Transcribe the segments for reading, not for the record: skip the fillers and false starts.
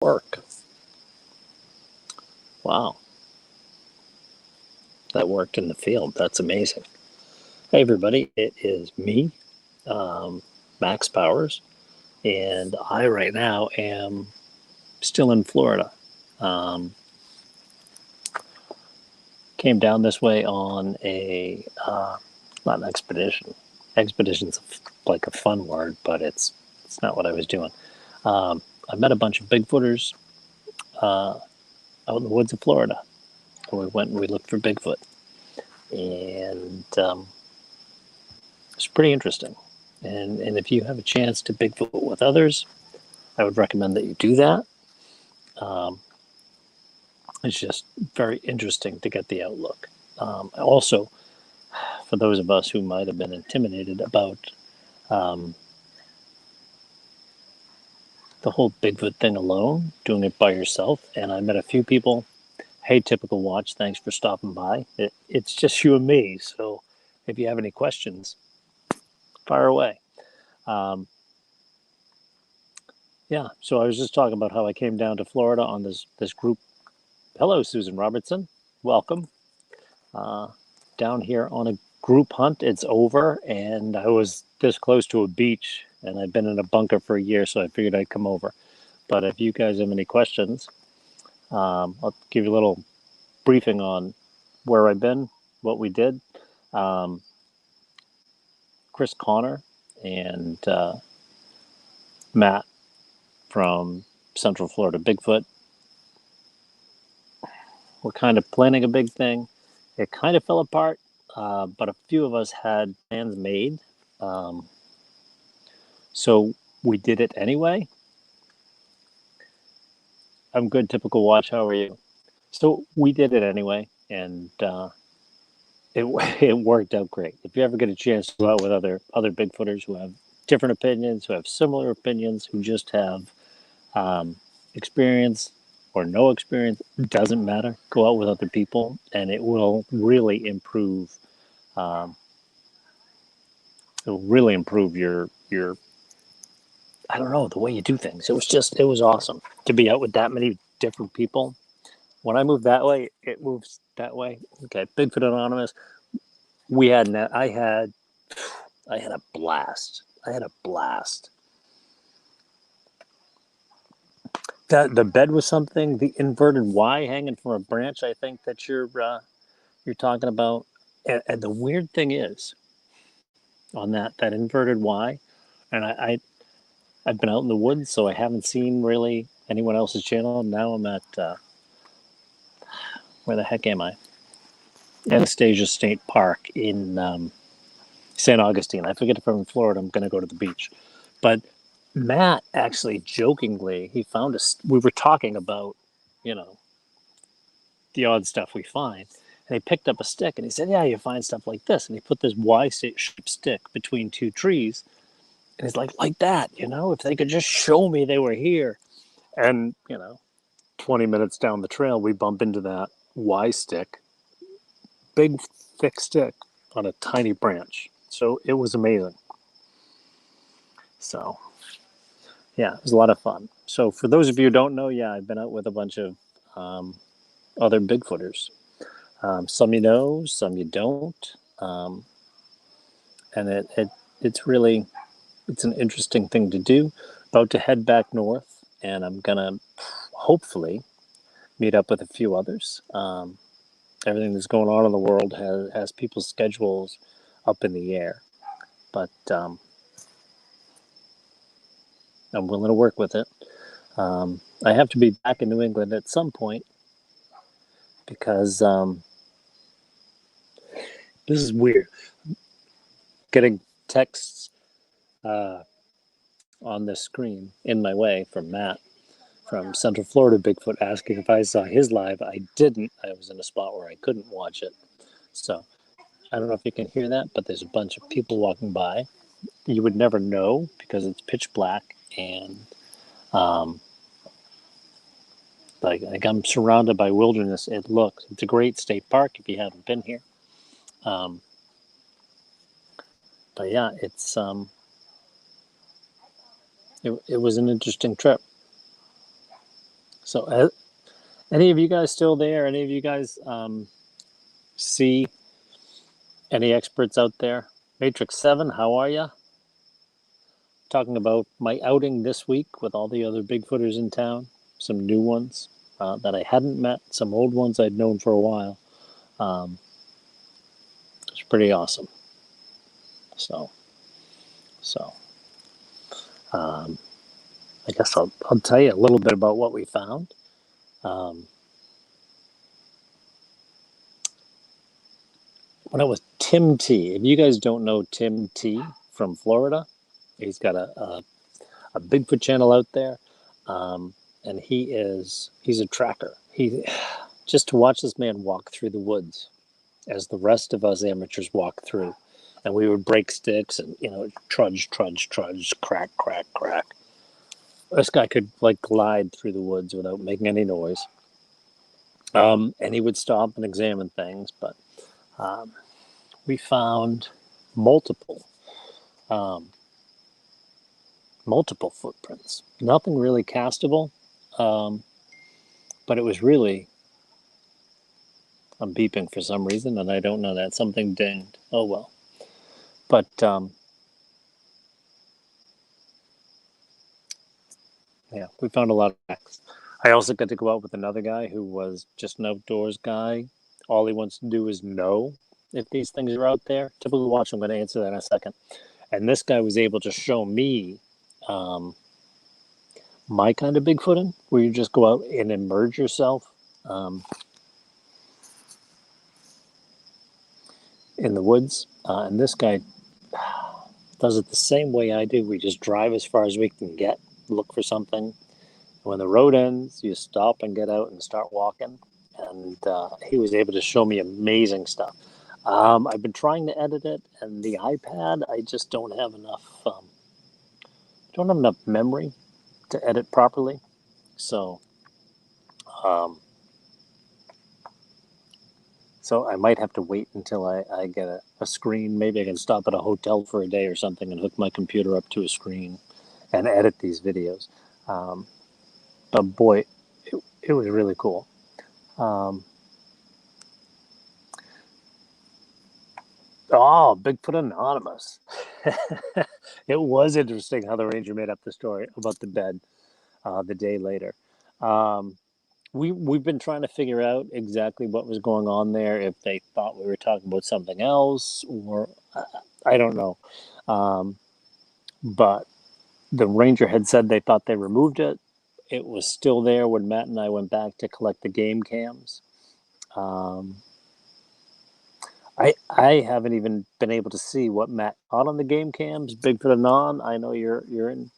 Work. Wow, that worked in the field. That's amazing. Hey, everybody, it is me, um, Max Powers, and I right now am still in Florida. Um, Came down this way on not an expedition. Expedition's like a fun word, but it's not what I was doing. I met a bunch of Bigfooters uh, out in the woods of Florida. And we went and we looked for Bigfoot, and it's pretty interesting. And if you have a chance to Bigfoot with others, I would recommend that you do that. Um, it's just very interesting to get the outlook. Also, for those of us who might have been intimidated about um, the whole Bigfoot thing alone, doing it by yourself, and I met a few people. Hey, typical watch, thanks for stopping by. It's just you and me, so if you have any questions, fire away. Um, yeah, so I was just talking about how I came down to Florida on this group. Hello, Susan Robertson. Welcome. Uh, Down here on a group hunt. It's over, and I was this close to a beach, and I've been in a bunker for a year, so I figured I'd come over. But if you guys have any questions, I'll give you a little briefing on where I've been, what we did. Um, Chris Connor and Matt from Central Florida Bigfoot were kind of planning a big thing. It kind of fell apart, but a few of us had plans made. Um, so we did it anyway. I'm good, typical watch. How are you? So we did it anyway, and it it worked out great. If you ever get a chance to go out with other Bigfooters who have different opinions, who have similar opinions, who just have um, experience or no experience, doesn't matter. Go out with other people, and it will really improve. Um, it will really improve your I don't know, the way you do things. It was awesome to be out with that many different people. When I move that way, it moves that way. Okay, Bigfoot Anonymous. We had I had a blast. I had a blast. That the bed was something. The inverted Y hanging from a branch. I think that you're talking about. And the weird thing is on that inverted Y, and I've been out in the woods, so I haven't seen really anyone else's channel. Now I'm at where the heck am I? Anastasia State Park in St. Augustine. I forget if I'm in Florida. I'm going to go to the beach, but Matt actually jokingly he found us. We were talking about you know the odd stuff we find, and he picked up a stick and he said, "Yeah, you find stuff like this," and he put this Y-shaped stick between two trees, and he's like that, if they could just show me they were here, and 20 minutes down the trail, we bump into that Y stick, big thick stick on a tiny branch. So it was amazing. So yeah, it was a lot of fun. So for those of you who don't know, yeah, I've been out with a bunch of um, other Bigfooters. Some you know, some you don't, and it's really it's an interesting thing to do. About to head back north, and I'm gonna hopefully meet up with a few others. Everything that's going on in the world has people's schedules up in the air, but I'm willing to work with it. I have to be back in New England at some point because this is weird. Getting texts uh, on the screen in my way from Matt from Central Florida Bigfoot asking if I saw his live. I didn't. I was in a spot where I couldn't watch it. So I don't know if you can hear that, but there's a bunch of people walking by. You would never know because it's pitch black and um, like I'm surrounded by wilderness. It's a great state park if you haven't been here. Um, but yeah, it was an interesting trip. So, any of you guys still there? Any of you guys see any experts out there? Matrix 7, how are ya? Talking about my outing this week with all the other Bigfooters in town. Some new ones that I hadn't met, some old ones I'd known for a while. It's pretty awesome. So, I guess I'll tell you a little bit about what we found. When it was Tim T. If you guys don't know Tim T from Florida, he's got a Bigfoot channel out there, and he's a tracker. He just to watch this man walk through the woods as the rest of us amateurs walk through, and we would break sticks and trudge, crack, crack, crack. This guy could like glide through the woods without making any noise, and he would stop and examine things, but. We found multiple footprints. Nothing really castable, but it was really. I'm beeping for some reason, and I don't know that. Something dinged. Oh well. But yeah, we found a lot of tracks. I also got to go out with another guy who was just an outdoors guy. All he wants to do is know if these things are out there. Typical watch. I'm going to answer that in a second. And this guy was able to show me my kind of Bigfooting, where you just go out and immerse yourself in the woods. And this guy does it the same way I do. We just drive as far as we can get, look for something. When the road ends, you stop and get out and start walking. And he was able to show me amazing stuff. I've been trying to edit it, and the iPad, I just don't have enough. Don't have enough memory to edit properly. So I might have to wait until I get a screen. Maybe I can stop at a hotel for a day or something and hook my computer up to a screen and edit these videos. But boy, it was really cool. Bigfoot Anonymous. It was interesting how the ranger made up the story about the bed the day later. We've been trying to figure out exactly what was going on there, if they thought we were talking about something else, or I don't know. But the ranger had said they thought they removed it. It was still there when Matt and I went back to collect the game cams. I haven't even been able to see what Matt caught on the game cams. Bigfoot Anon, I know you're in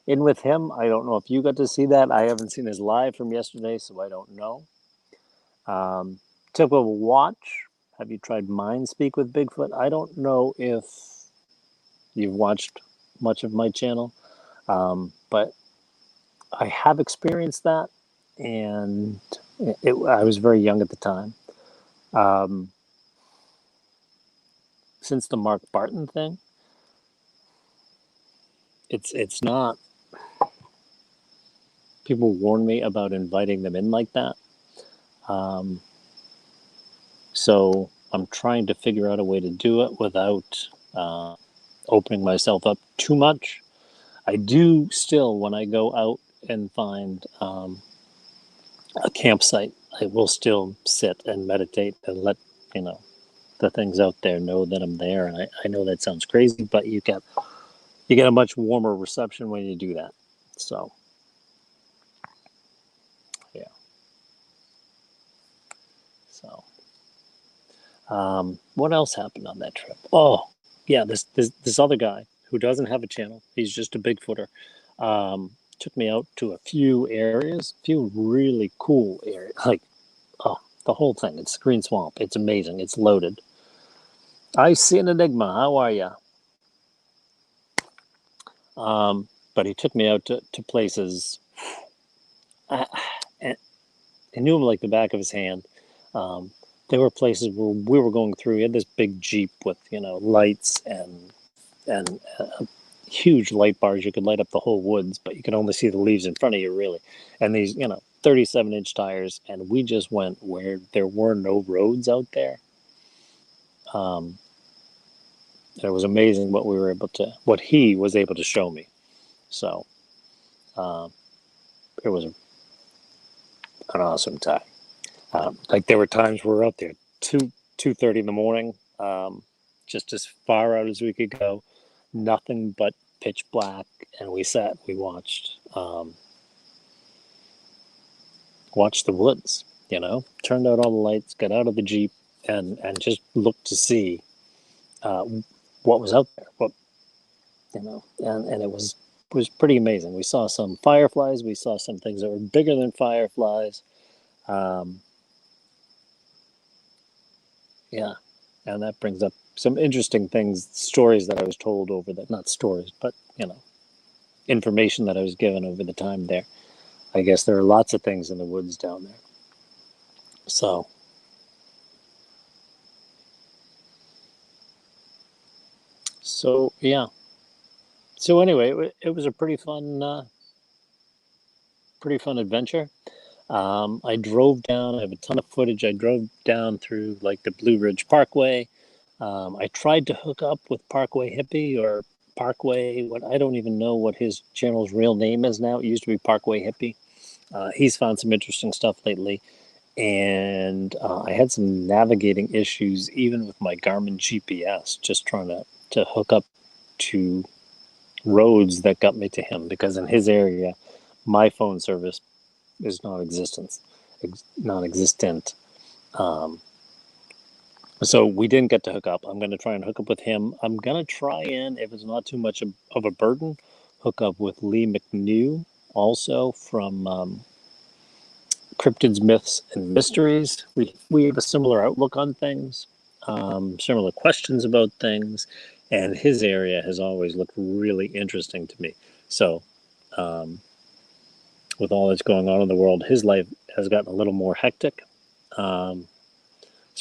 with him. I don't know if you got to see that. I haven't seen his live from yesterday, so I don't know. Typical watch. Have you tried Mind Speak with Bigfoot? I don't know if you've watched much of my channel, but I have experienced that, and I was very young at the time. Since the Mark Barton thing, it's not. People warn me about inviting them in like that. So I'm trying to figure out a way to do it without opening myself up too much. I do still, when I go out and find a campsite, I will still sit and meditate and let the things out there know that I'm there. And I know that sounds crazy, but you get a much warmer reception when you do that. So yeah. So what else happened on that trip? Oh yeah, this other guy who doesn't have a channel. He's just a Bigfooter. Took me out to a few areas, few really cool areas. Like, the whole thing. It's Green Swamp. It's amazing. It's loaded. I see an enigma. How are ya? But he took me out to places. I knew him like the back of his hand. There were places where we were going through. He had this big Jeep with lights and huge light bars. You could light up the whole woods, but you could only see the leaves in front of you, really. And these 37-inch tires, and we just went where there were no roads out there. It was amazing what he was able to show me. So it was an awesome time. Like there were times we were out there 2:30 in the morning, just as far out as we could go, nothing but pitch black, and we watched the woods. Turned out all the lights, got out of the Jeep, and just looked to see what was out there. And it was pretty amazing. We saw some fireflies. We saw some things that were bigger than fireflies. Yeah, and that brings up some interesting stories that I was told not stories, but information that I was given over the time there. I guess there are lots of things in the woods down there. So yeah. So anyway, it was a pretty fun adventure. I drove down. I have a ton of footage. I drove down through like the Blue Ridge Parkway. I tried to hook up with Parkway Hippie or Parkway. What I don't even know what his channel's real name is now. It used to be Parkway Hippie. He's found some interesting stuff lately, and I had some navigating issues even with my Garmin GPS, just trying to hook up to roads that got me to him, because in his area, my phone service is non-existent. So we didn't get to hook up. I'm going to try and hook up with him. I'm going to try and, if it's not too much of a burden, hook up with Lee McNew, also from Cryptids, Myths, and Mysteries. We have a similar outlook on things, similar questions about things, and his area has always looked really interesting to me. So with all that's going on in the world, his life has gotten a little more hectic. So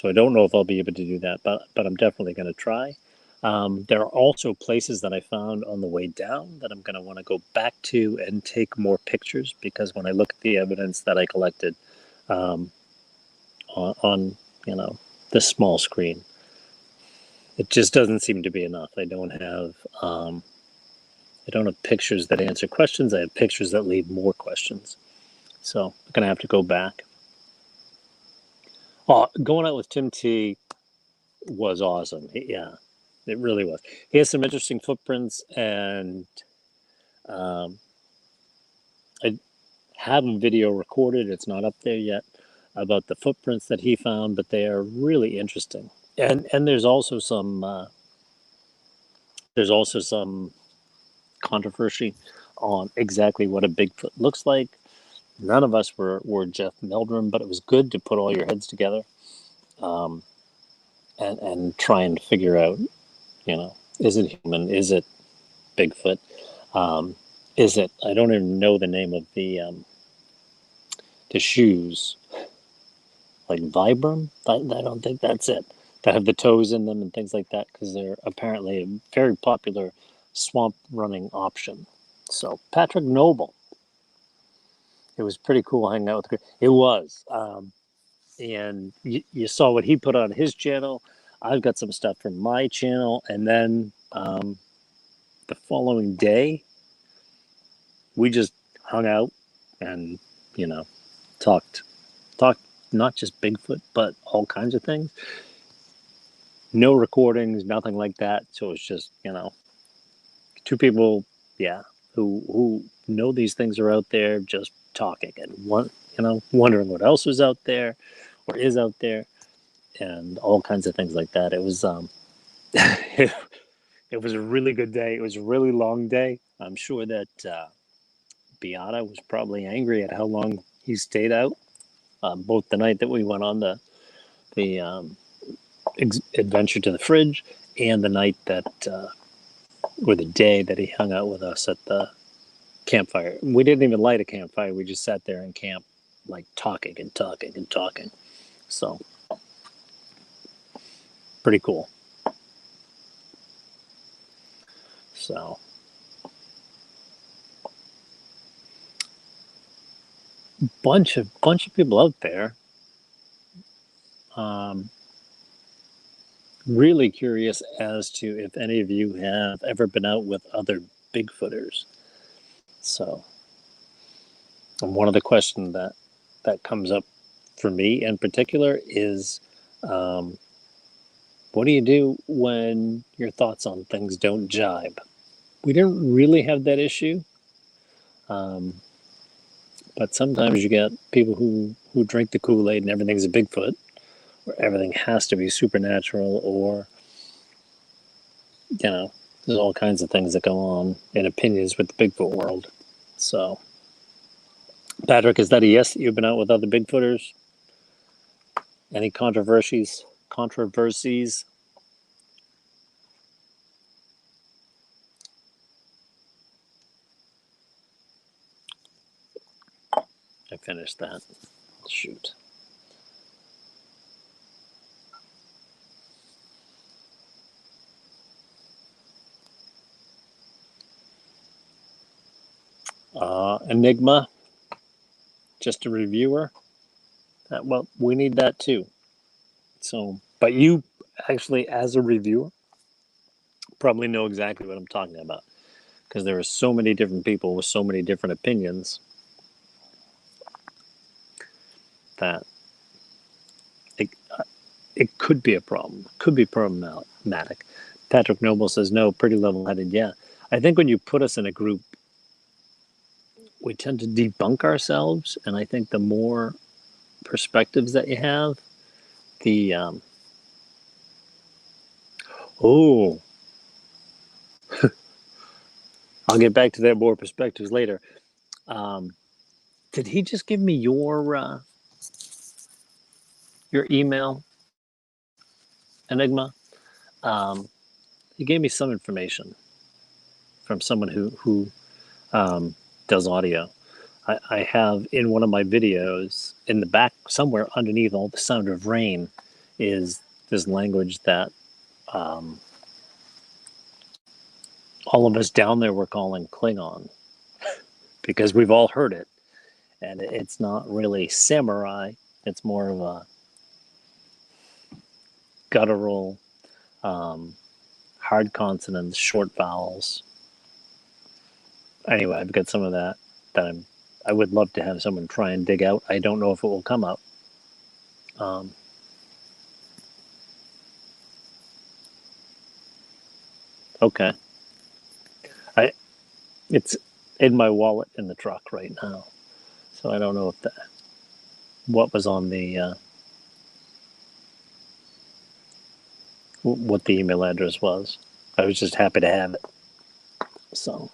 I don't know if I'll be able to do that, but I'm definitely going to try. There are also places that I found on the way down that I'm going to want to go back to and take more pictures, because when I look at the evidence that I collected on this small screen, it just doesn't seem to be enough. I don't have pictures that answer questions. I have pictures that leave more questions. So I'm going to have to go back. Oh, going out with Tim T was awesome. Yeah, it really was. He has some interesting footprints, and I have a video recorded. It's not up there yet, about the footprints that he found, but they are really interesting. And there's also some controversy on exactly what a Bigfoot looks like. None of us were Jeff Meldrum, but it was good to put all your heads together, and try and figure out, is it human? Is it Bigfoot? Is it? I don't even know the name of the shoes, like Vibram. I don't think that's it. That have the toes in them and things like that, because they're apparently a very popular swamp running option. So Patrick Noble. It was pretty cool hanging out with. It was, and you saw what he put on his channel. I've got some stuff from my channel, and then the following day, we just hung out and talked not just Bigfoot, but all kinds of things. No recordings, nothing like that. So it's just two people, who know these things are out there, just talking and wondering what else was out there or is out there, and all kinds of things like that. It was it was a really good day. It was a really long day. I'm sure that Beata was probably angry at how long he stayed out, both the night that we went on the adventure to the fridge, and the night that, or the day that he hung out with us at the campfire. We didn't even light a campfire. We just sat there in camp, like talking and talking and talking. So, pretty cool. So, bunch of people out there. Really curious as to if any of you have ever been out with other Bigfooters. So, and one of the questions that comes up for me in particular is, um, what do you do when your thoughts on things don't jibe? We didn't really have that issue, um, but sometimes you get people who drink the Kool-Aid and everything's a Bigfoot, or everything has to be supernatural, or there's all kinds of things that go on in opinions with the Bigfoot world. So, Patrick, is that a yes that you've been out with other Bigfooters? Any controversies? Controversies? I finished that. Shoot. Enigma, just a reviewer. Well, we need that too. So, but you actually, as a reviewer, probably know exactly what I'm talking about because there are so many different people with so many different opinions that it, it could be a problem, could be problematic. Patrick Noble says, no, pretty level headed. Yeah. I think when you put us in a group, we tend to debunk ourselves. And I think the more perspectives that you have, the, oh, I'll get back to that more perspectives later. Um, did he just give me your email, Enigma? He gave me some information from someone who does audio. I have in one of my videos in the back somewhere underneath all the sound of rain is this language that um, all of us down there were calling Klingon because we've all heard it, and it's not really samurai. It's more of a guttural, um, hard consonants, short vowels. Anyway, I've got some of that I would love to have someone try and dig out. I don't know if it will come up. Um, okay, I it's in my wallet in the truck right now, so I don't know if that what was on the what the email address was. I was just happy to have it. So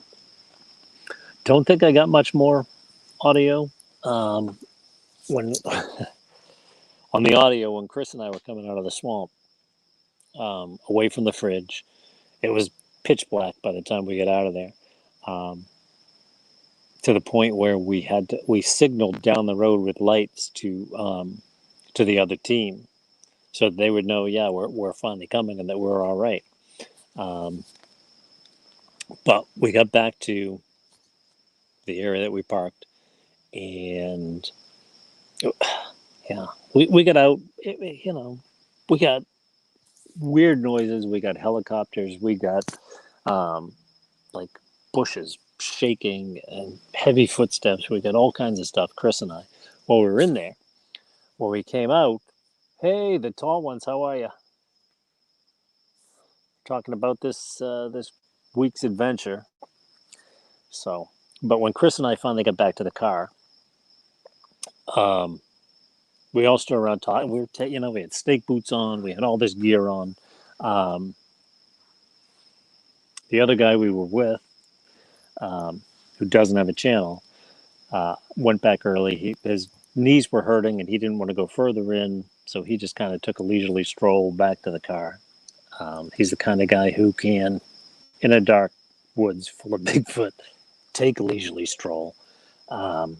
don't think I got much more audio. When on the audio, when Chris and I were coming out of the swamp, away from the fridge, it was pitch black by the time we got out of there. Um, to the point where we signaled down the road with lights to the other team, so they would know, yeah, we're finally coming and that we're all right. Um, but we got back to the area that we parked, and yeah, we got out. We got weird noises. We got helicopters. We got um, like bushes shaking and heavy footsteps. We got all kinds of stuff. Chris and I, while we were in there, when we came out, hey, the tall ones, how are you? Talking about this week's adventure. So, but when Chris and I finally got back to the car, um, we all stood around talking. We were, we had snake boots on. We had all this gear on. Um, the other guy we were with, who doesn't have a channel, went back early. His knees were hurting, and he didn't want to go further in, so he just kind of took a leisurely stroll back to the car. He's the kind of guy who can, in a dark woods full of Bigfoot, take a leisurely stroll. Um,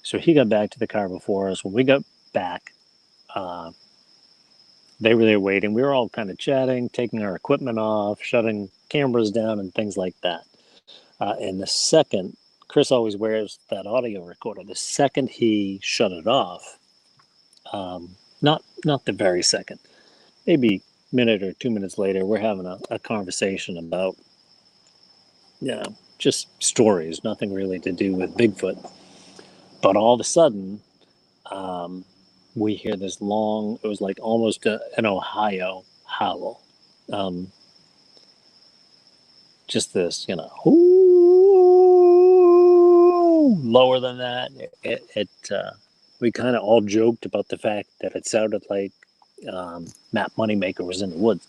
so he got back to the car before us. When we got back, uh, they were there waiting. We were all kind of chatting, taking our equipment off, shutting cameras down, and things like that. And the second Chris always wears that audio recorder. The second he shut it off, not the very second, maybe minute or 2 minutes later, we're having a conversation about, just stories, nothing really to do with Bigfoot. But all of a sudden, um, we hear this long, it was like almost an Ohio howl. Um, just this, lower than that. We kind of all joked about the fact that it sounded like Matt Moneymaker was in the woods.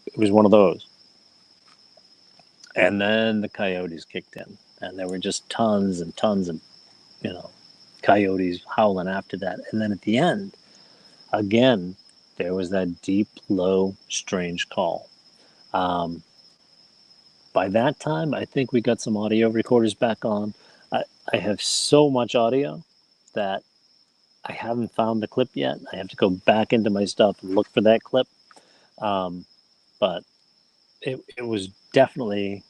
It was one of those. And then the coyotes kicked in, and there were just tons and tons of, coyotes howling after that. And then at the end, again, there was that deep, low, strange call. Um, by that time, I think we got some audio recorders back on. I have so much audio that I haven't found the clip yet. I have to go back into my stuff and look for that clip. But it was definitely,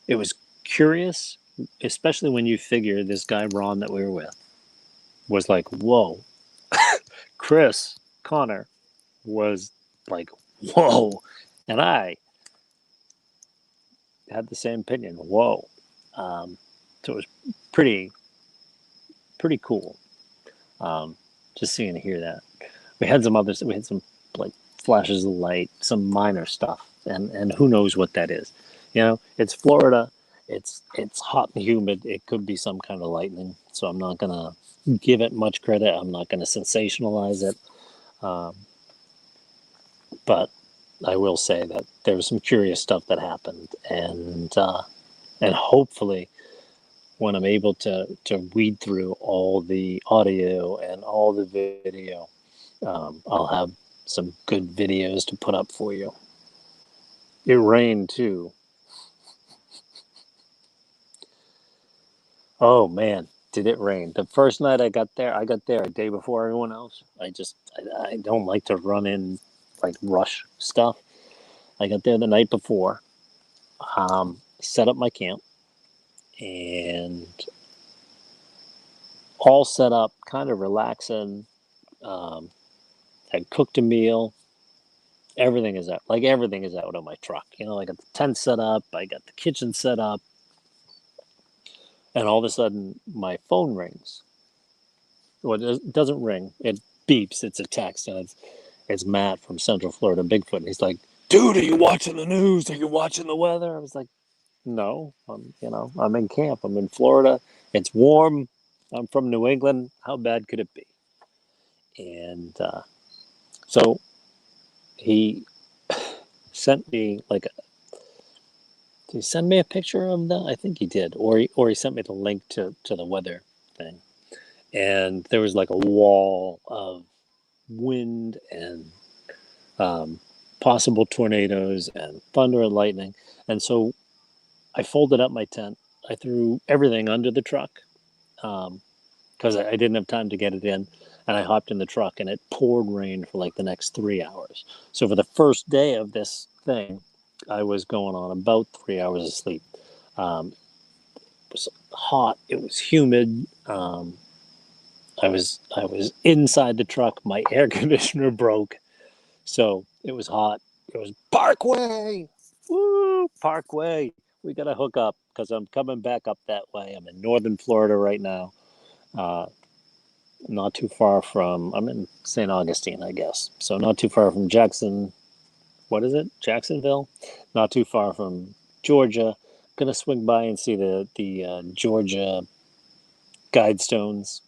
it was curious, especially when you figure this guy, Ron, that we were with, was like, whoa. Chris Connor was like, whoa. And I had the same opinion, whoa. So it was pretty cool. Just seeing and hear that. We had some like flashes of light, some minor stuff, and who knows what that is. It's Florida. It's hot and humid. It could be some kind of lightning. So I'm not gonna give it much credit. I'm not gonna sensationalize it. But I will say that there was some curious stuff that happened, and hopefully, when I'm able to weed through all the audio and all the video, I'll have some good videos to put up for you. It rained too. Oh man, did it rain? The first night I got there a day before everyone else. I don't like to run in, like, rush stuff. I got there the night before, set up my camp, and all set up, kind of relaxing. Had cooked a meal. Everything is out. Like, everything is out on my truck. I got the tent set up. I got the kitchen set up. And all of a sudden, my phone rings. Well, it doesn't ring. It beeps. It's a text, and it's Matt from Central Florida Bigfoot. And he's like, "Dude, are you watching the news? Are you watching the weather?" I was like, "No, I'm in camp. I'm in Florida. It's warm. I'm from New England. How bad could it be?" And so he sent me did he send me a picture of that? I think he did, or he sent me the link to the weather thing, and there was like a wall of wind and possible tornadoes and thunder and lightning, and so I folded up my tent. I threw everything under the truck because I didn't have time to get it in, and I hopped in the truck, and it poured rain for like the next 3 hours. So for the first day of this thing, I was going on about 3 hours of sleep. It was hot. It was humid. I was inside the truck. My air conditioner broke, so it was hot. It was Parkway, woo, Parkway. We gotta hook up because I'm coming back up that way. I'm in northern Florida right now. Not too far from. I'm in St. Augustine, I guess. So not too far from Jackson. What is it? Jacksonville. Not too far from Georgia. Gonna swing by and see the Georgia Guidestones,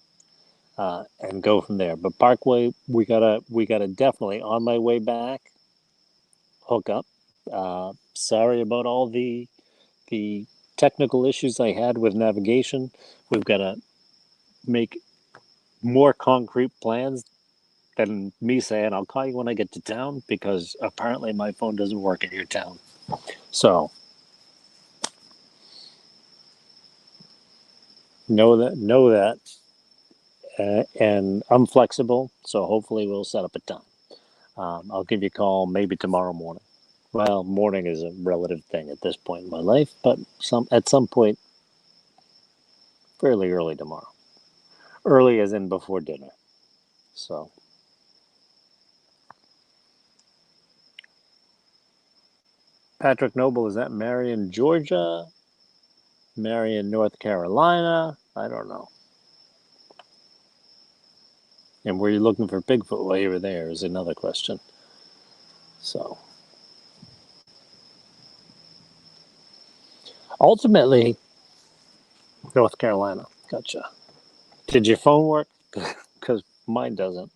and go from there. But Parkway, we gotta definitely, on my way back, hook up. Sorry about all the technical issues I had with navigation. We've got to make more concrete plans than me saying I'll call you when I get to town, because apparently my phone doesn't work in your town. So know that, and I'm flexible. So hopefully we'll set up a time. I'll give you a call maybe tomorrow morning. Well, morning is a relative thing at this point in my life, but at some point, fairly early tomorrow. Early as in before dinner. So, Patrick Noble, is that Marion, Georgia? Marion, North Carolina? I don't know. And were you looking for Bigfoot while you were there is another question. So, ultimately, North Carolina. Gotcha. Did your phone work? Because mine doesn't.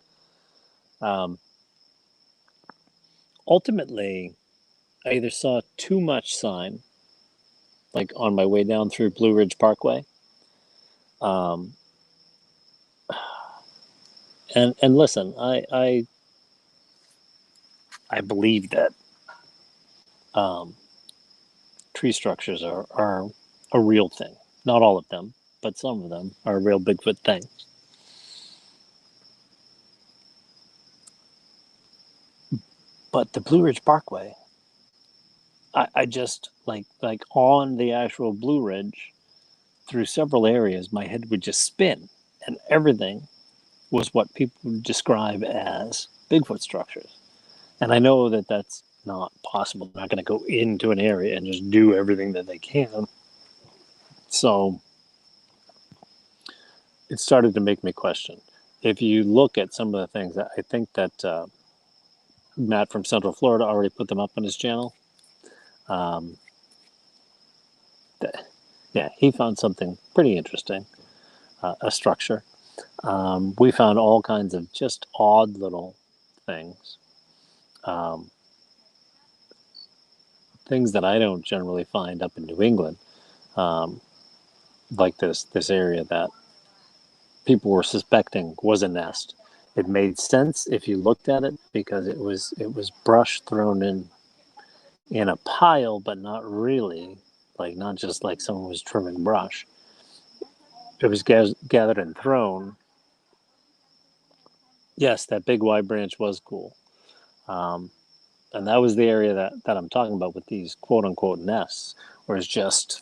Um, ultimately, I either saw too much sign, like on my way down through Blue Ridge Parkway. Um, and listen, I believe that um, tree structures are a real thing. Not all of them, but some of them are a real Bigfoot thing. But the Blue Ridge Parkway, I just like on the actual Blue Ridge through several areas, my head would just spin, and everything was what people would describe as Bigfoot structures. And I know that that's not possible. They're not going to go into an area and just do everything that they can. So it started to make me question. If you look at some of the things, I think that Matt from Central Florida already put them up on his channel. Um, yeah, he found something pretty interesting, a structure. We found all kinds of just odd little things, um, things that I don't generally find up in New England, um, like this area that people were suspecting was a nest. It made sense if you looked at it because it was brush thrown in a pile, but not really, like not just like someone was trimming brush. It was gathered and thrown. Yes, that big wide branch was cool. Um, and that was the area that I'm talking about with these quote unquote nests, where it's just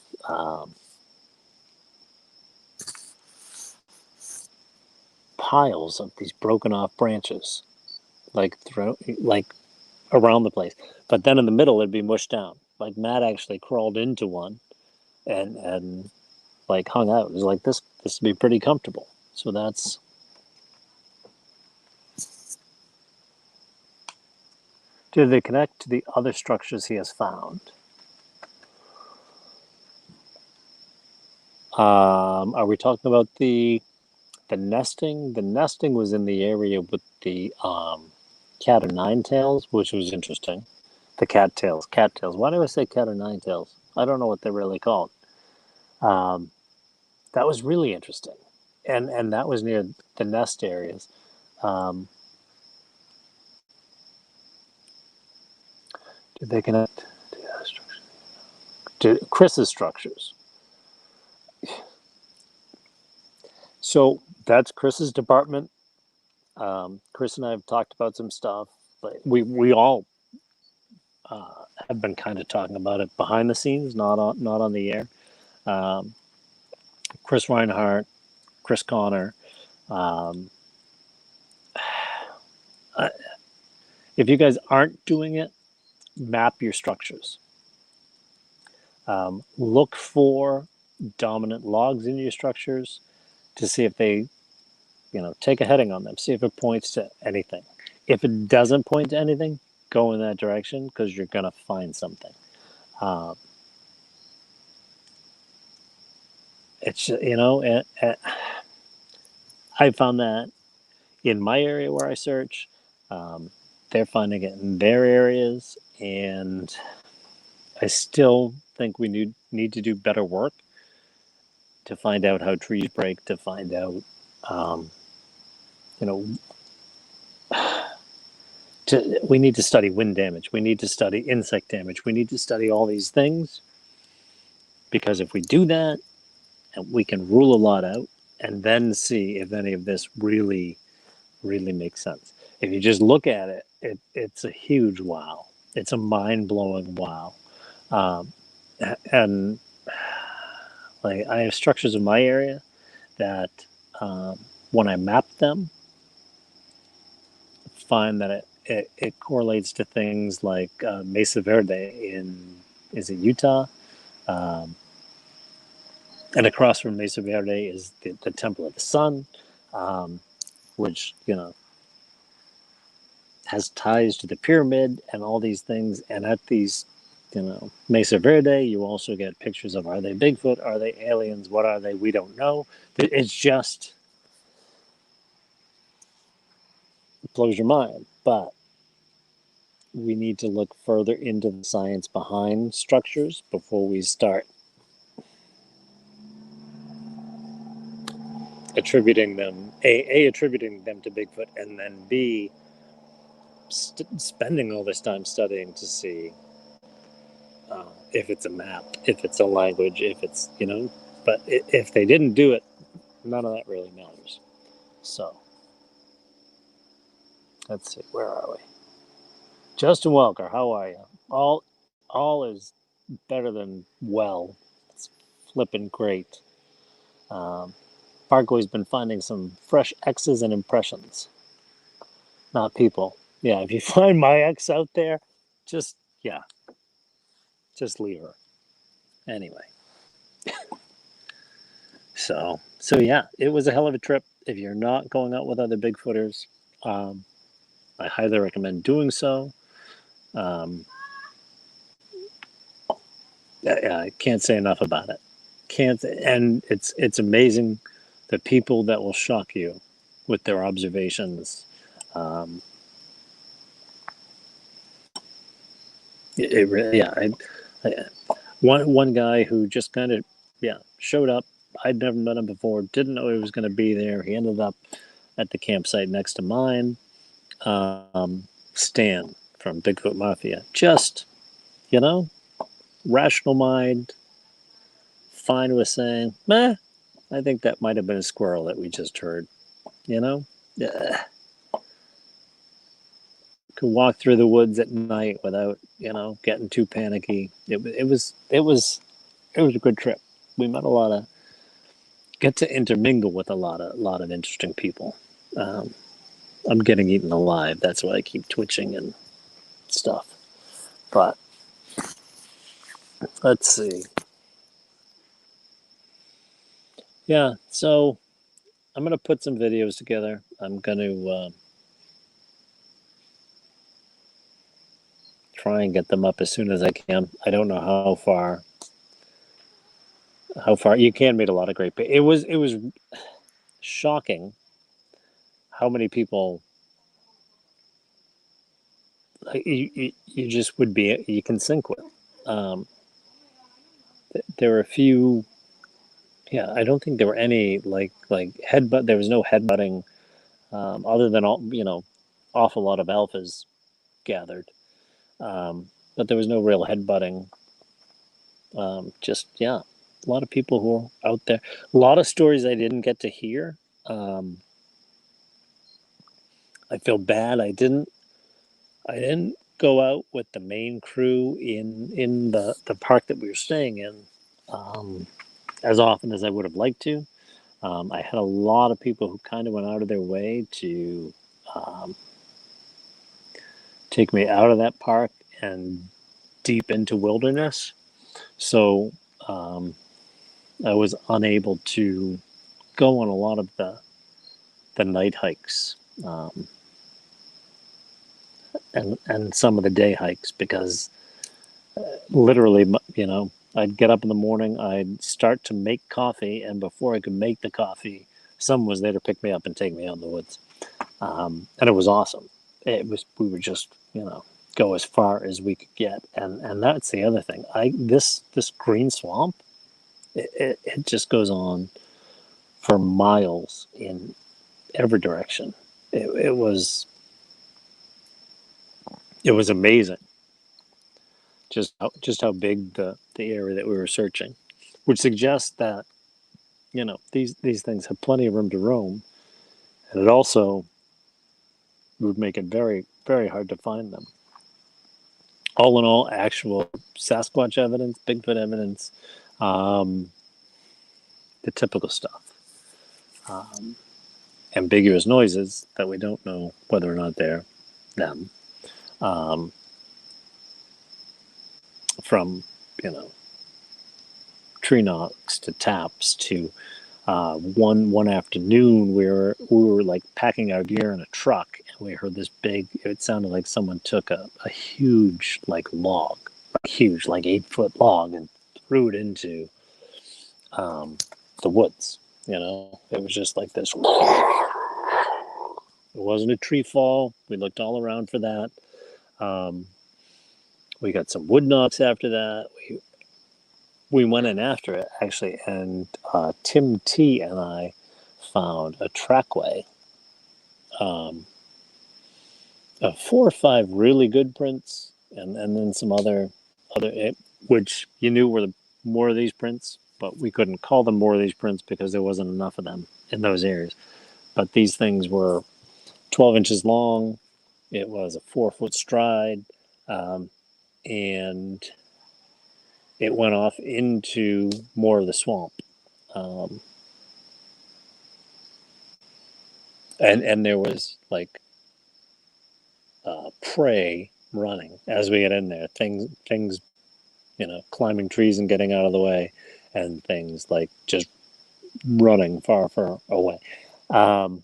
piles of these broken off branches, like around the place. But then in the middle, it'd be mushed down. Like Matt actually crawled into one and like hung out. It was like this would be pretty comfortable. So that's. Do they connect to the other structures he has found? Are we talking about the nesting? The nesting was in the area with the cat o' nine tails, which was interesting. The cattails, cattails. Why do I say cat o' nine tails? I don't know what they're really called. Um, that was really interesting, and that was near the nest areas. Um, did they connect to the other structures? To Chris's structures? So that's Chris's department. Chris and I have talked about some stuff, but we all have been kind of talking about it behind the scenes, not on the air. Um, Chris Reinhardt, Chris Connor. Um, if you guys aren't doing it, map your structures. Look for dominant logs in your structures to see if they, take a heading on them. See if it points to anything. If it doesn't point to anything, go in that direction because you're gonna find something. Um, it's I found that in my area where I search, um, they're finding it in their areas, and I still think we need to do better work to find out how trees break, to find out, um, you know, we need to study wind damage, we need to study insect damage, we need to study all these things because if we do that, we can rule a lot out and then see if any of this really makes sense. If you just look at it, it's a huge wow. it's a mind-blowing wow. Um, and like I have structures in my area that um, when I map them, find that it correlates to things like Mesa Verde in is it Utah, um, and across from Mesa Verde is the Temple of the Sun, um, which has ties to the pyramid and all these things. And at these, Mesa Verde, you also get pictures of, are they Bigfoot? Are they aliens? What are they? We don't know. It's just, it blows your mind. But we need to look further into the science behind structures before we start attributing them, attributing them to Bigfoot, and then B, spending all this time studying to see if it's a map, if it's a language, if it's, but if they didn't do it, none of that really matters. So let's see, where are we? Justin Welker, how are you? All is better than well. It's flipping great. Um, Parkway's been finding some fresh X's and impressions, not people. Yeah, if you find my ex out there, just yeah, just leave her. Anyway, so yeah, it was a hell of a trip. If you're not going out with other Bigfooters, um, I highly recommend doing so. Um, I can't say enough about it. Can't, and it's amazing the people that will shock you with their observations. Um, it really, yeah. One guy who just kind of showed up. I'd never met him before. Didn't know he was going to be there. He ended up at the campsite next to mine. Stan from Bigfoot Mafia. Just rational mind. Fine with saying, meh. I think that might have been a squirrel that we just heard. Yeah. Could walk through the woods at night without getting too panicky. It was a good trip. We met a lot of get to intermingle with a lot of interesting people. Um, I'm getting eaten alive. That's why I keep twitching and stuff. But let's see. Yeah, so I'm gonna put some videos together. I'm gonna try and get them up as soon as I can. I don't know how far you can meet a lot of great people. It was shocking how many people you just would be you can sync with. Um, there were a few. Yeah, I don't think there were any like headbutt. There was no headbutting, other than awful lot of alphas gathered. But there was no real headbutting. Just a lot of people who are out there. A lot of stories I didn't get to hear. Um, I feel bad. I didn't go out with the main crew in the park that we were staying in um, as often as I would have liked to. I had a lot of people who kind of went out of their way to um, take me out of that park and deep into wilderness. So um, I was unable to go on a lot of the night hikes, um, and some of the day hikes because literally, I'd get up in the morning, I'd start to make coffee, and before I could make the coffee, someone was there to pick me up and take me out in the woods. And it was awesome. We were just, go as far as we could get. And that's the other thing. This green swamp, it just goes on for miles in every direction. It was amazing just how big the area that we were searching, which suggests that these things have plenty of room to roam, and it also would make it very very hard to find them. all in all, actual Sasquatch evidence, Bigfoot evidence, um, the typical stuff. Um, Ambiguous noises that we don't know whether or not they're them. Um, from, you know, tree knocks to taps to one afternoon we were like packing our gear in a truck, and we heard this big. It sounded like someone took a huge like log, a huge like 8 foot log, and threw it into um, the woods. You know, it was just like this. It wasn't a tree fall. We looked all around for that. Um, we got some wood knocks after that. We went in after it actually, and Tim T and I found a trackway, um, 4 or 5 really good prints, and then some other which you knew were more of these prints, but we couldn't call them more of these prints because there wasn't enough of them in those areas. But these things were 12 inches long. It was a 4 foot stride, and it went off into more of the swamp. Um, and there was like prey running as we get in there. Things, climbing trees and getting out of the way, and things like just running far away. Um,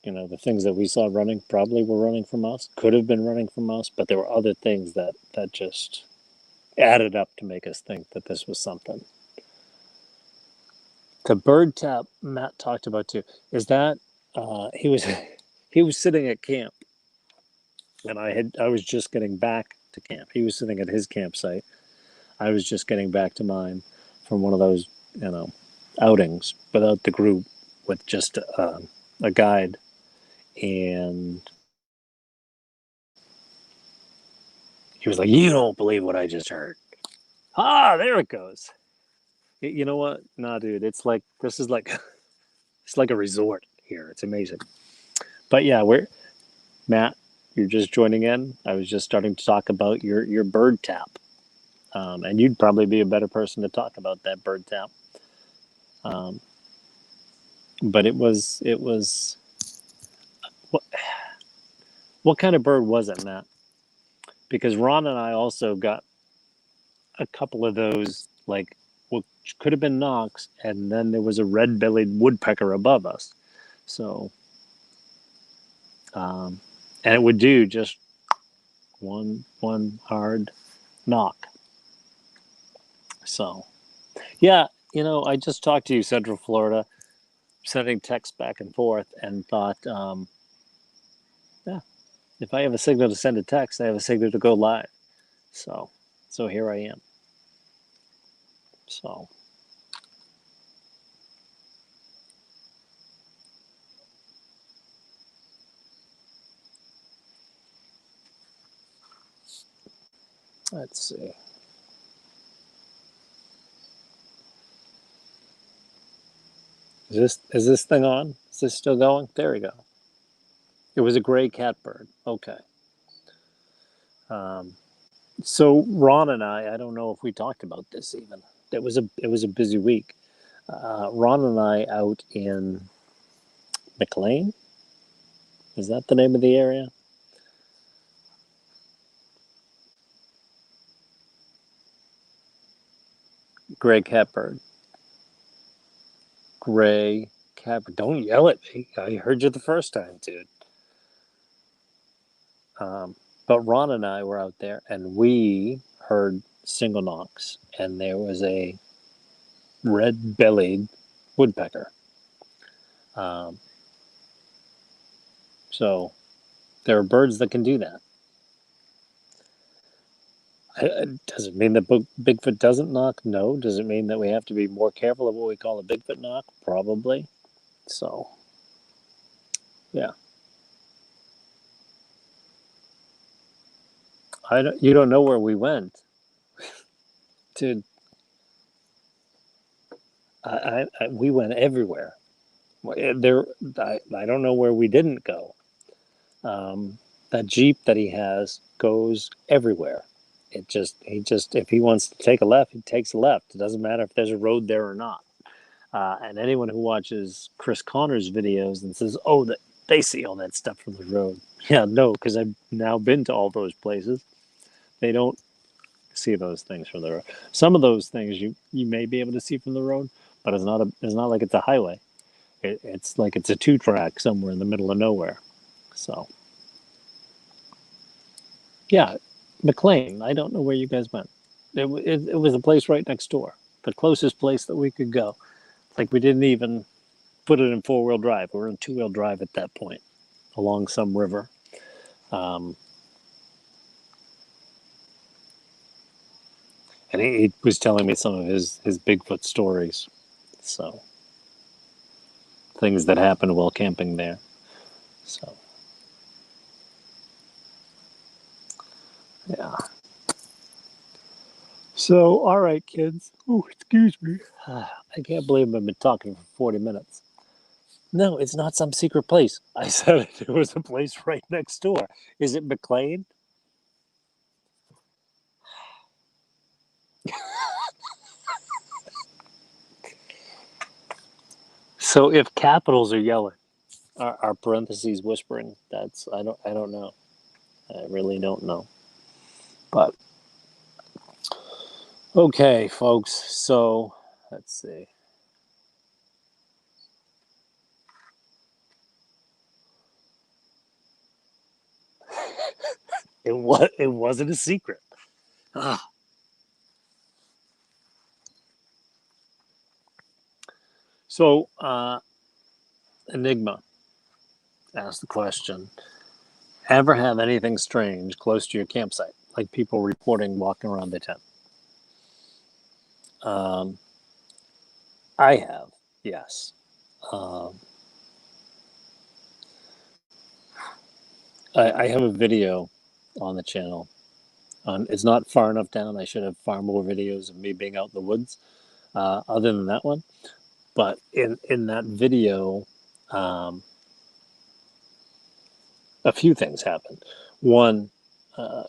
the things that we saw running probably were running from us, could have been running from us, but there were other things that just added up to make us think that this was something. The bird tap Matt talked about too is that he was he was sitting at camp, and I was just getting back to camp. He was sitting at his campsite. I was just getting back to mine from one of those, outings without the group, with just a guide, and he was like, "You don't believe what I just heard." Ah, there it goes. You know what? Nah, dude, it's like this is like it's like a resort here. It's amazing. But yeah, we're Matt. You're just joining in. I was just starting to talk about your bird tap, and you'd probably be a better person to talk about that bird tap. Um, but it was what kind of bird was it, Matt? Because Ron and I also got a couple of those, like, what could have been knocks, and then there was a red-bellied woodpecker above us. So, um, and it would do just one hard knock. So, yeah, I just talked to you, Central Florida, sending texts back and forth, and thought, yeah, if I have a signal to send a text, I have a signal to go live. So here I am. So. Let's see. Is this thing on? Is this still going? There we go. It was a gray catbird. Okay. Um, so Ron and I don't know if we talked about this even. It was a busy week. Ron and I out in McLean. Is that the name of the area? Gray catbird. Gray catbird. Don't yell at me. I heard you the first time, dude. But Ron and I were out there, and we heard single knocks, and there was a red-bellied woodpecker. Um, so there are birds that can do that. Does it mean that Bigfoot doesn't knock? No. Does it mean that we have to be more careful of what we call a Bigfoot knock? Probably. So, yeah. You don't know where we went, dude. We went everywhere. There, I don't know where we didn't go. Um, that Jeep that he has goes everywhere. If he wants to take a left, he takes a left. It doesn't matter if there's a road there or not. And anyone who watches Chris Connor's videos and says, "Oh, they see all that stuff from the road," yeah, no, because I've now been to all those places. They don't see those things from the road. Some of those things you may be able to see from the road, but it's not like it's a highway. It's like it's a 2-track somewhere in the middle of nowhere. So yeah, McLean. I don't know where you guys went. It was a place right next door, the closest place that we could go. Like we didn't even put it in 4-wheel drive. We were in 2-wheel drive at that point along some river. Um, and he was telling me some of his Bigfoot stories. So things that happened while camping there. So yeah. So all right, kids. Oh, excuse me. I can't believe I've been talking for 40 minutes. No, it's not some secret place. I said it was a place right next door. Is it McLean? So if capitals are yelling, are parentheses whispering? That's I don't know. I really don't know. But okay, folks. So let's see. It wasn't a secret. Ah. So Enigma asked the question: ever have anything strange close to your campsite, like people reporting walking around the tent? Um, I have, yes. Um, I have a video on the channel. It's not far enough down. I should have far more videos of me being out in the woods, other than that one. But in that video, um, a few things happened. One, uh,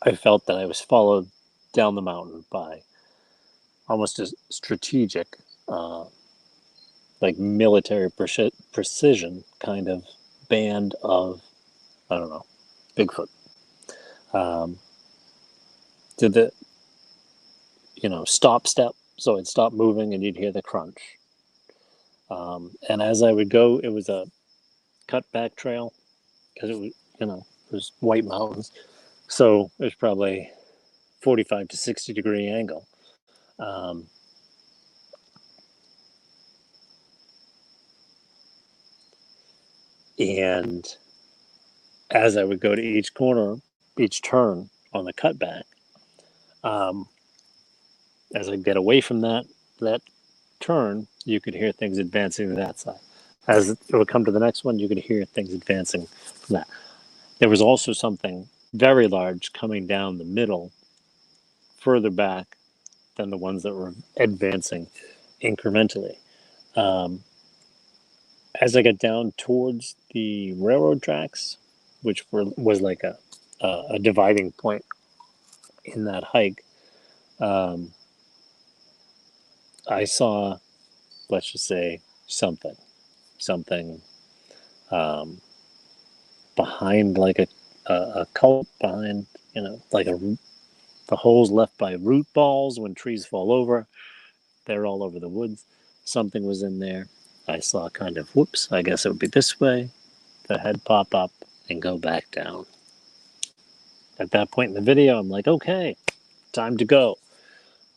I felt that I was followed down the mountain by almost a strategic, uh, like military precision kind of band of, I don't know, Bigfoot. Um, did the stop step, so it'd stop moving and you'd hear the crunch. And as I would go, it was a cut back trail because it was white mountains, so it was probably 45 to 60-degree angle. Um, and as I would go to each corner, each turn on the cutback, um, as I get away from that turn, you could hear things advancing to that side. As it would come to the next one, you could hear things advancing from that. There was also something very large coming down the middle, further back than the ones that were advancing incrementally. Um, as I got down towards the railroad tracks, which was like a dividing point in that hike, um, I saw, let's just say, something um, behind like a cult behind, like the holes left by root balls when trees fall over. They're all over the woods. Something was in there. I saw kind of, whoops, I guess it would be this way. The head pop up and go back down. At that point in the video, I'm like, okay, time to go.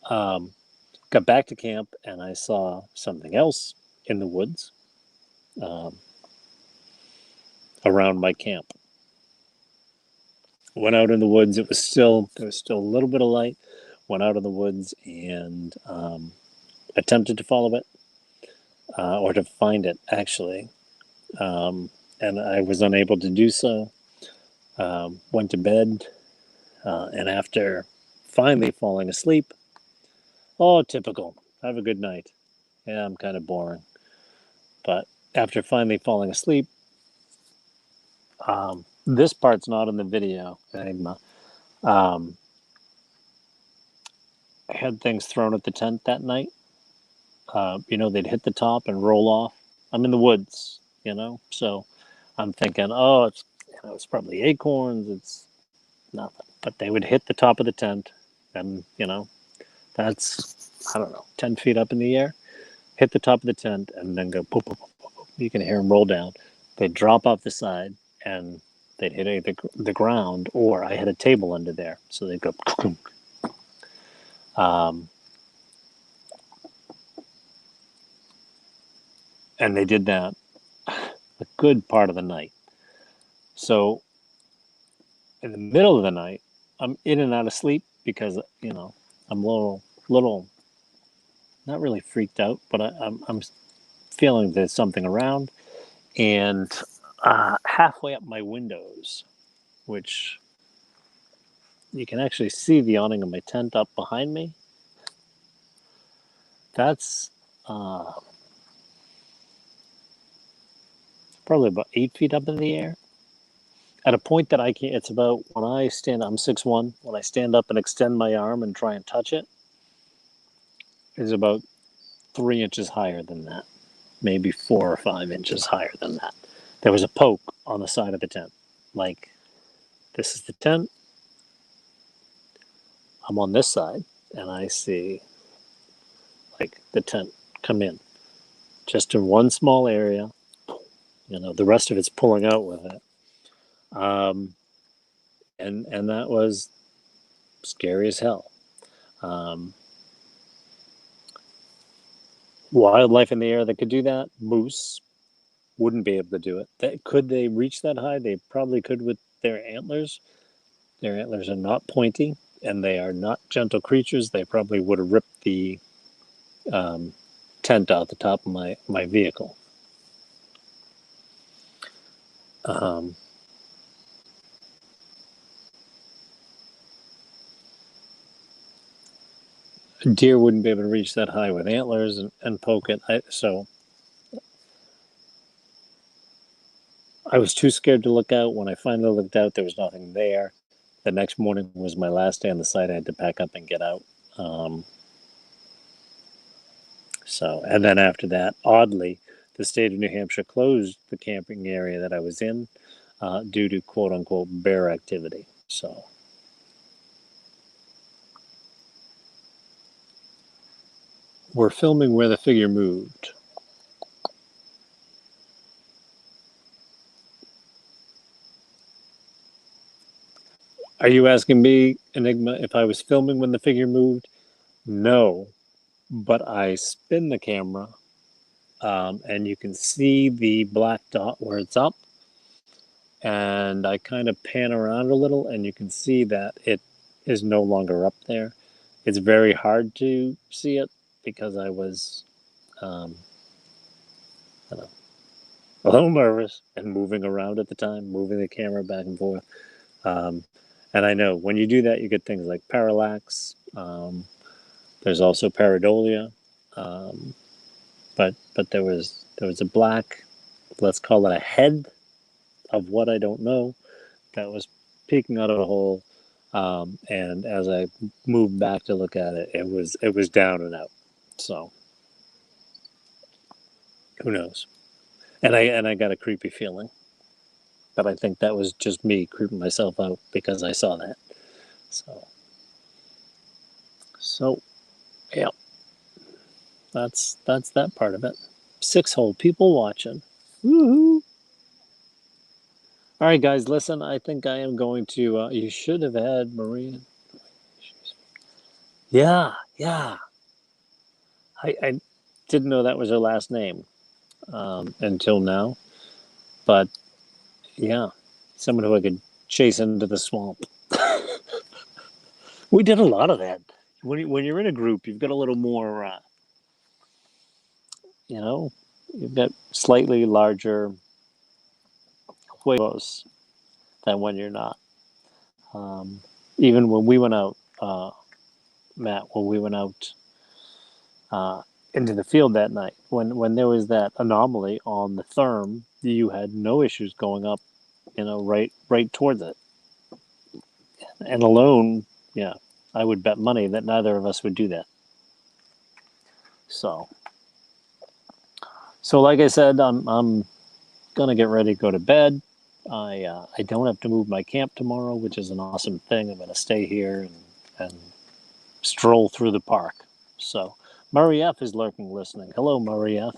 Um, got back to camp and I saw something else in the woods, um, around my camp. Went out in the woods. There was still a little bit of light. Went out in the woods and attempted to follow it, or to find it actually, um, and I was unable to do so. Went to bed, and after finally falling asleep, oh, typical. Have a good night. Yeah, I'm kind of boring. But after finally falling asleep, This part's not in the video, Enigma. Um, I had things thrown at the tent that night. They'd hit the top and roll off. I'm in the woods, so I'm thinking, oh, it's probably acorns. It's nothing. But they would hit the top of the tent, and that's, I don't know, 10 feet up in the air. Hit the top of the tent, and then go poop, poop, poop, poop, poop. You can hear them roll down. They'd drop off the side, and they'd hit either the ground, or I had a table under there, so they'd go. Um, and they did that a good part of the night. So in the middle of the night, I'm in and out of sleep because I'm a little not really freaked out, but I'm feeling there's something around, and halfway up my windows, which you can actually see the awning of my tent up behind me. That's probably about 8 feet up in the air. At a point that I can't, it's about when I stand, I'm 6'1". When I stand up and extend my arm and try and touch it, is about 3 inches higher than that, maybe 4 or 5 inches higher than that. There was a poke on the side of the tent. Like, this is the tent. I'm on this side, and I see like the tent come in just in one small area. The rest of it's pulling out with it. And that was scary as hell. Um, Wildlife in the air that could do that, moose wouldn't be able to do it. Could they reach that high? They probably could with their antlers. Their antlers are not pointy, and they are not gentle creatures. They probably would have ripped the tent out the top of my vehicle. Deer wouldn't be able to reach that high with antlers and poke it. So I was too scared to look out. When I finally looked out, there was nothing there. The next morning was my last day on the site. I had to pack up and get out. And then after that, oddly, the state of New Hampshire closed the camping area that I was in due to quote unquote bear activity. So we're filming where the figure moved. Are you asking me, Enigma, if I was filming when the figure moved? No, but I spin the camera, and you can see the black dot where it's up, and I kind of pan around a little, and you can see that it is no longer up there. It's very hard to see it because I was I don't know, a little nervous and moving around at the time, moving the camera back and forth. And I know when you do that, you get things like parallax. There's also pareidolia, but there was a black, let's call it a head of what I don't know, that was peeking out of a hole. And as I moved back to look at it, it was down and out. So who knows? And I got a creepy feeling, but I think that was just me creeping myself out because I saw that. So yeah, that's that part of it. 6 whole people watching. Woohoo! All right, guys, listen. I think I am going to. You should have had Maria. Yeah, yeah. I didn't know that was her last name until now, but yeah, someone who I could chase into the swamp. We did a lot of that. When you're in a group, you've got a little more. You've got slightly larger huevos than when you're not. Even when we went out, Matt, when we went out into the field that night, when there was that anomaly on the therm, you had no issues going up right towards it. And alone, yeah, I would bet money that neither of us would do that. So, like I said, I'm gonna get ready to go to bed. I don't have to move my camp tomorrow, which is an awesome thing. I'm gonna stay here and stroll through the park. So, Murray F is lurking, listening. Hello, Murray F.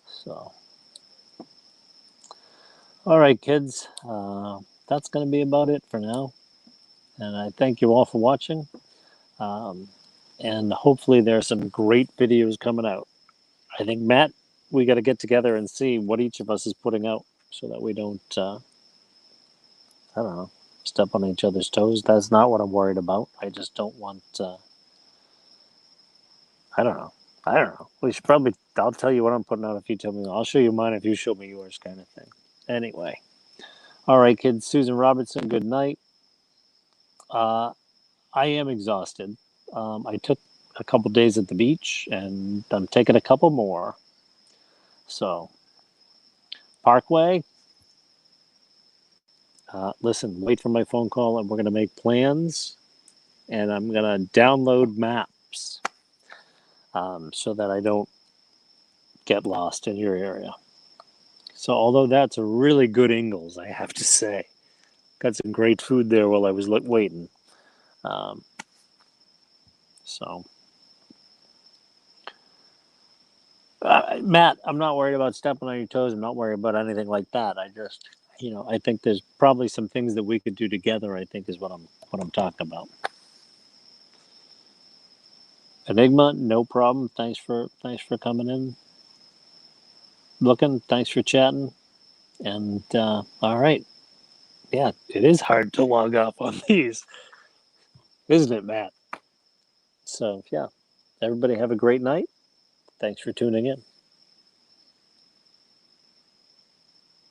So, all right, kids. That's going to be about it for now. And I thank you all for watching. Um, and hopefully there are some great videos coming out. I think, Matt, we got to get together and see what each of us is putting out so that we don't, I don't know, step on each other's toes. That's not what I'm worried about. I just don't want, I don't know. I don't know. We should probably, I'll tell you what I'm putting out if you tell me. I'll show you mine if you show me yours, kind of thing. Anyway. All right, kids. Susan Robertson, good night. I am exhausted. I took a couple days at the beach, and I'm taking a couple more. So, Parkway, listen, wait for my phone call, and we're going to make plans, and I'm going to download maps so that I don't get lost in your area. So, although that's a really good Ingles, I have to say, got some great food there while I was waiting. So. Matt, I'm not worried about stepping on your toes. I'm not worried about anything like that. I just, I think there's probably some things that we could do together. I think is what I'm talking about. Enigma, no problem. Thanks for coming in, looking. Thanks for chatting. And all right, yeah, it is hard to log off on these, isn't it, Matt? So yeah, everybody have a great night. Thanks for tuning in.